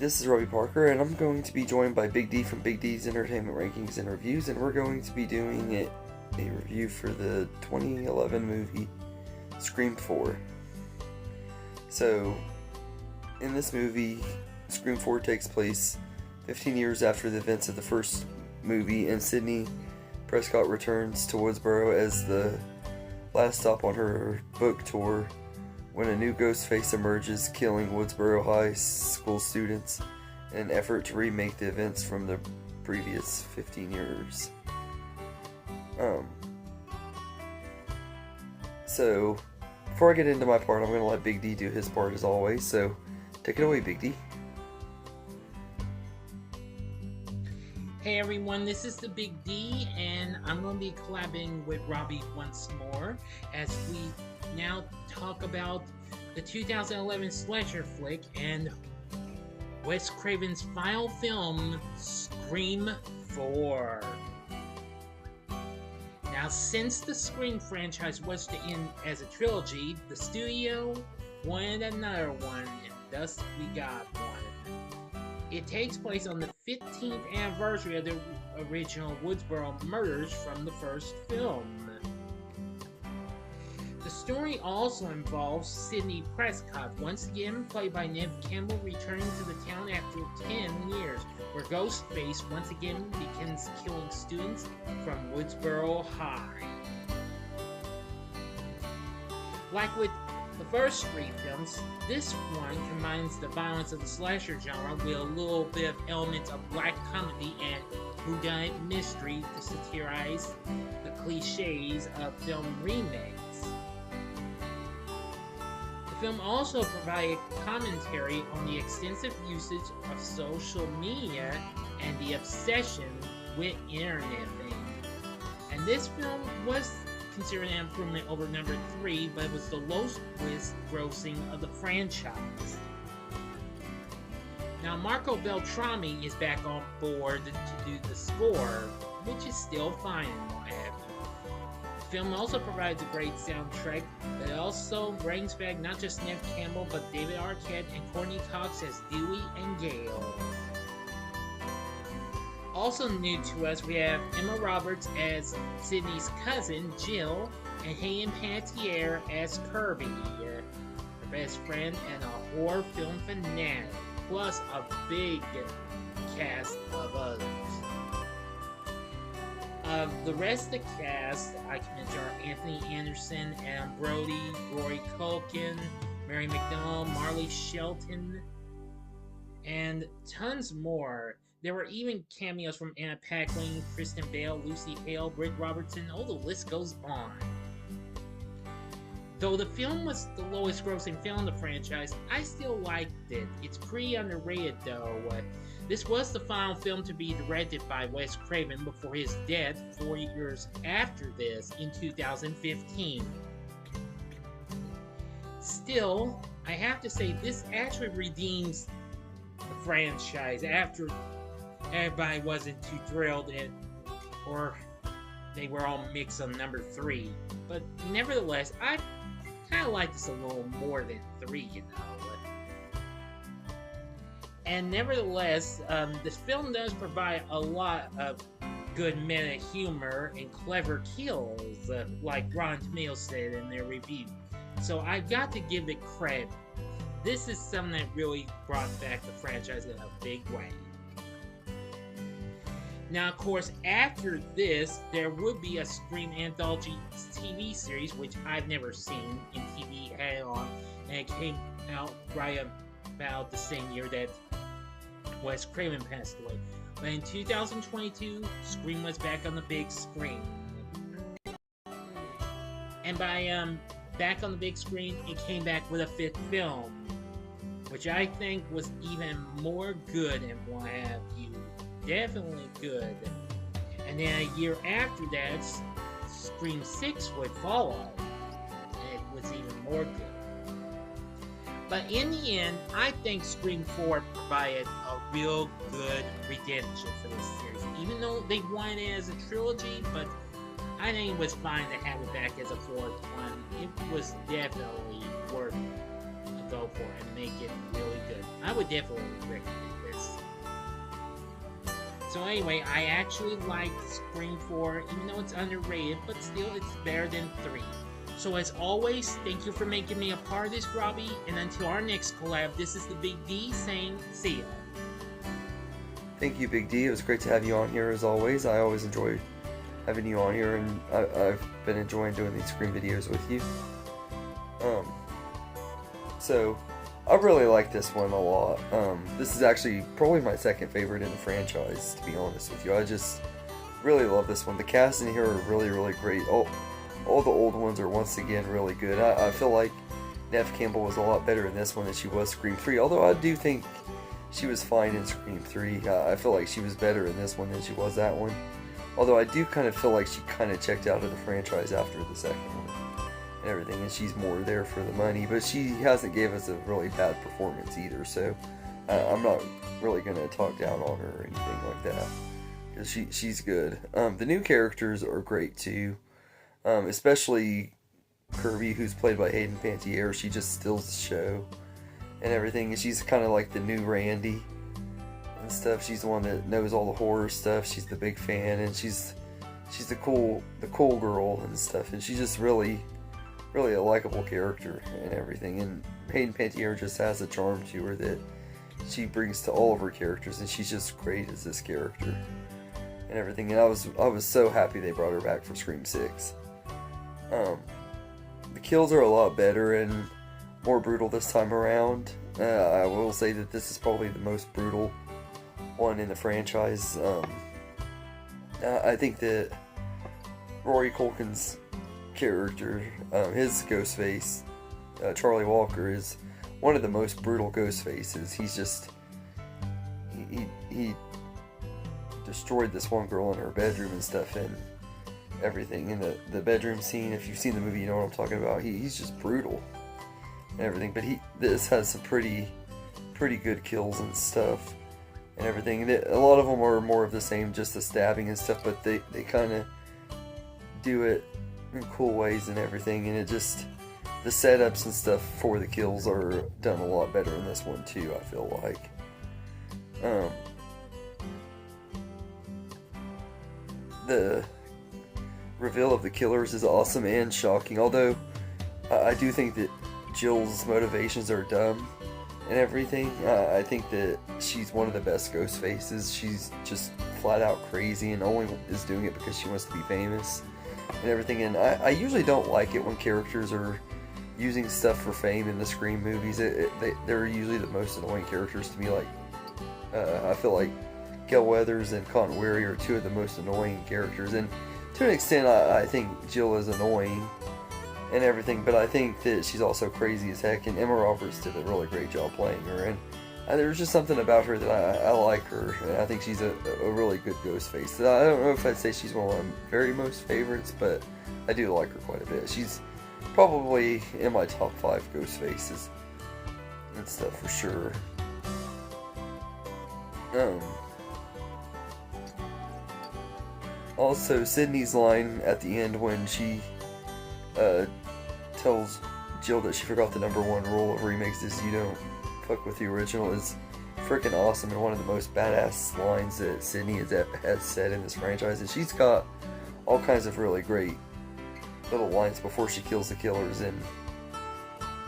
this is Robbie Parker, and I'm going to be joined by Big D from Big D's Entertainment Rankings and Reviews, and we're going to be doing a review for the 2011 movie Scream 4. So, in this movie, Scream 4 takes place 15 years after the events of the first movie, and Sidney Prescott returns to Woodsboro as the last stop on her book tour when a new ghost face emerges, killing Woodsboro High School students in an effort to remake the events from the previous 15 years. So, before I get into my part, I'm going to let Big D do his part as always, so take it away, Big D. Hey everyone, this is the Big D, and I'm going to be collabing with Robbie once more as we now talk about the 2011 slasher flick and Wes Craven's final film, Scream 4. Now, since the Scream franchise was to end as a trilogy, the studio wanted another one, and thus we got one. It takes place on the 15th anniversary of the original Woodsboro murders from the first film. The story also involves Sidney Prescott, once again played by Neve Campbell, returning to the town after 10 years, where Ghostface once again begins killing students from Woodsboro High. Like with the first three films, this one combines the violence of the slasher genre with a little bit of elements of black comedy and whodunit mystery to satirize the cliches of film remakes. The film also provided commentary on the extensive usage of social media and the obsession with internet fame. And this film was considered an improvement over number 3, but it was the lowest grossing of the franchise. Now, Marco Beltrami is back on board to do the score, which is still fine and what have you. The film also provides a great soundtrack that also brings back not just Neve Campbell, but David Arquette and Courtney Cox as Dewey and Gale. Also new to us, we have Emma Roberts as Sidney's cousin, Jill, and Hayden Panettiere as Kirby, her best friend and a horror film fanatic, plus a big cast of others. The rest of the cast I can mention are Anthony Anderson, Adam Brody, Rory Culkin, Mary McDonnell, Marley Shelton, and tons more. There were even cameos from Anna Paquin, Kristen Bale, Lucy Hale, Britt Robertson, oh, the list goes on. Though the film was the lowest grossing film in the franchise, I still liked it. It's pretty underrated though. This was the final film to be directed by Wes Craven before his death 4 years after this in 2015. Still, I have to say this actually redeems the franchise after everybody wasn't too thrilled or they were all mixed on number 3. But nevertheless, I kind of like this a little more than 3, you know. And nevertheless, this film does provide a lot of good meta humor and clever kills, like Rotten Tomatoes said in their review. So I've got to give it credit. This is something that really brought back the franchise in a big way. Now, of course, after this, there would be a Scream Anthology TV series, which I've never seen in TV at all, and it came out right about the same year that Wes Craven passed away. But in 2022, Scream was back on the big screen. And by back on the big screen, it came back with a 5th film, which I think was even more good and what have you. Definitely good. And then a year after that, Scream 6 would follow, and it was even more good. But in the end, I think Scream 4 provided a real good redemption for this series. Even though they wanted it as a trilogy, but I think it was fine to have it back as a 4th one. It was definitely worth go for and make it really good. I would definitely recommend this. So anyway, I actually liked Scream 4, even though it's underrated, but still it's better than 3. So as always, thank you for making me a part of this, Robbie, and until our next collab, this is the Big D saying see ya. Thank you, Big D. It was great to have you on here as always. I always enjoy having you on here, and I've been enjoying doing these Scream videos with you. So I really like this one a lot. This is actually probably my second favorite in the franchise, to be honest with you. I just really love this one. The cast in here are really, really great. All the old ones are once again really good. I feel like Neve Campbell was a lot better in this one than she was Scream 3, although I do think she was fine in Scream 3. I feel like she was better in this one than she was that one. Although I do kind of feel like she kind of checked out of the franchise after the second one and everything, and she's more there for the money, but she hasn't gave us a really bad performance either, so I'm not really going to talk down on her or anything like that, because she's good. The new characters are great too, especially Kirby, who's played by Hayden Panettiere. She just steals the show and everything, and she's kind of like the new Randy and stuff. She's the one that knows all the horror stuff. She's the big fan, and she's the cool girl and stuff, and she's just really a likable character and everything. And Hayden Panettiere just has a charm to her that she brings to all of her characters, and she's just great as this character and everything. And I was so happy they brought her back for Scream 6. The kills are a lot better and more brutal this time around. I will say that this is probably the most brutal one in the franchise. I think that Rory Culkin's character, his Ghostface, Charlie Walker, is one of the most brutal Ghostfaces. He's just he destroyed this one girl in her bedroom and stuff and everything. In the bedroom scene, if you've seen the movie, you know what I'm talking about. He's just brutal and everything. But this has some pretty good kills and stuff and everything. A lot of them are more of the same, just the stabbing and stuff, but they kind of do it in cool ways and everything, and it just, the setups and stuff for the kills are done a lot better in this one too, I feel like. The reveal of the killers is awesome and shocking, although I do think that Jill's motivations are dumb and everything. I think that she's one of the best ghost faces. She's just flat out crazy and only is doing it because she wants to be famous and everything. And I usually don't like it when characters are using stuff for fame in the Scream movies. They're usually the most annoying characters to me. Like, I feel like Gail Weathers and Cotton Weary are two of the most annoying characters, and to an extent I think Jill is annoying and everything, but I think that she's also crazy as heck, and Emma Roberts did a really great job playing her, and there's just something about her that I like her, and I think she's a really good ghost face. I don't know if I'd say she's one of my very most favorites, but I do like her quite a bit. She's probably in my top 5 ghost faces and stuff for sure. Also, Sydney's line at the end when she tells Jill that she forgot the #1 rule of remakes is you don't fuck with the original is freaking awesome, and one of the most badass lines that Sydney has said in this franchise. And she's got all kinds of really great little lines before she kills the killers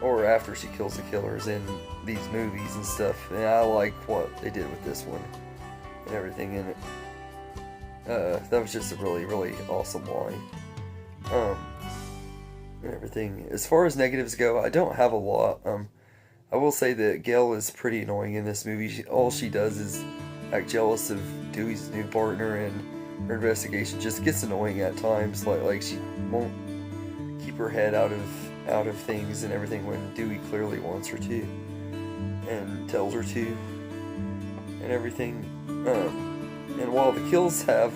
or after she kills the killers in these movies and stuff. And I like what they did with this one and everything in it. That was just a really awesome line. And everything. As far as negatives go, I don't have a lot. I will say that Gail is pretty annoying in this movie. All she does is act jealous of Dewey's new partner, and her investigation just gets annoying at times. Like she won't keep her head out of things and everything when Dewey clearly wants her to and tells her to and everything. And while the kills have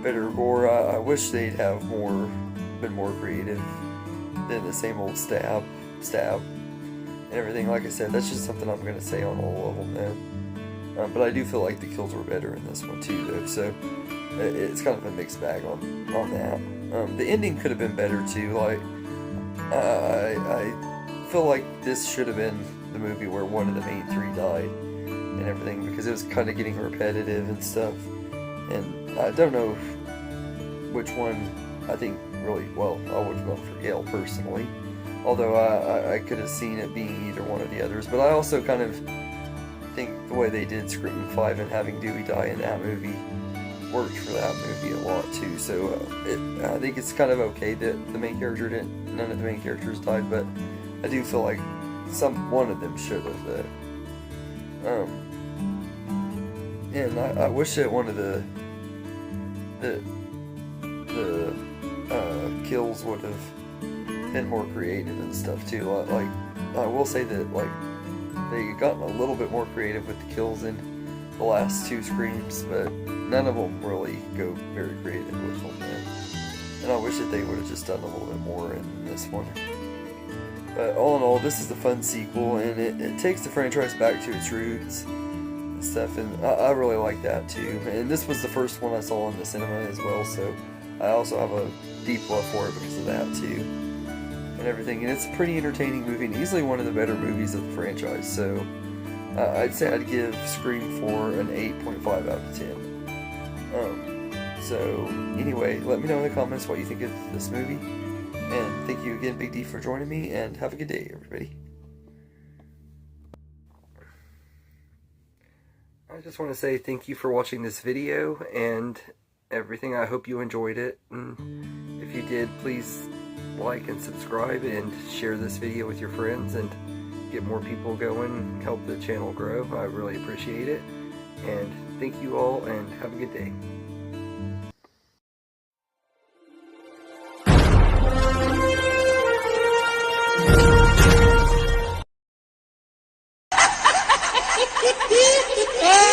better gore, I wish they'd have been more creative than the same old stab and everything. Like I said, that's just something I'm going to say on all of them though. But I do feel like the kills were better in this one too though, so it's kind of a mixed bag on that. The ending could have been better too. Like, I feel like this should have been the movie where one of the main three died and everything, because it was kind of getting repetitive and stuff. And I don't know which one I think really, well, I would have gone for Gale personally. Although I could have seen it being either one of the others. But I also kind of think the way they did Scream 5 and having Dewey die in that movie worked for that movie a lot too. So I think it's kind of okay that the main character didn't, none of the main characters died, but I do feel like one of them should have. And I wish that one of the kills would have been more creative and stuff too. Like, I will say that, like, they gotten a little bit more creative with the kills in the last two Screams, but none of them really go very creative with them, man. And I wish that they would have just done a little bit more in this one. But all in all, this is a fun sequel, and it takes the franchise back to its roots and stuff, and I really like that too. And this was the first one I saw in the cinema as well, so I also have a deep love for it because of that too, and everything. And it's a pretty entertaining movie, and easily one of the better movies of the franchise. So I'd say I'd give Scream 4 an 8.5 out of 10. So anyway, let me know in the comments what you think of this movie, and thank you again, Big D, for joining me, and have a good day, everybody. I just want to say thank you for watching this video and everything. I hope you enjoyed it, and if you did, please like and subscribe and share this video with your friends and get more people going, help the channel grow. I really appreciate it, and thank you all, and have a good day. Ah!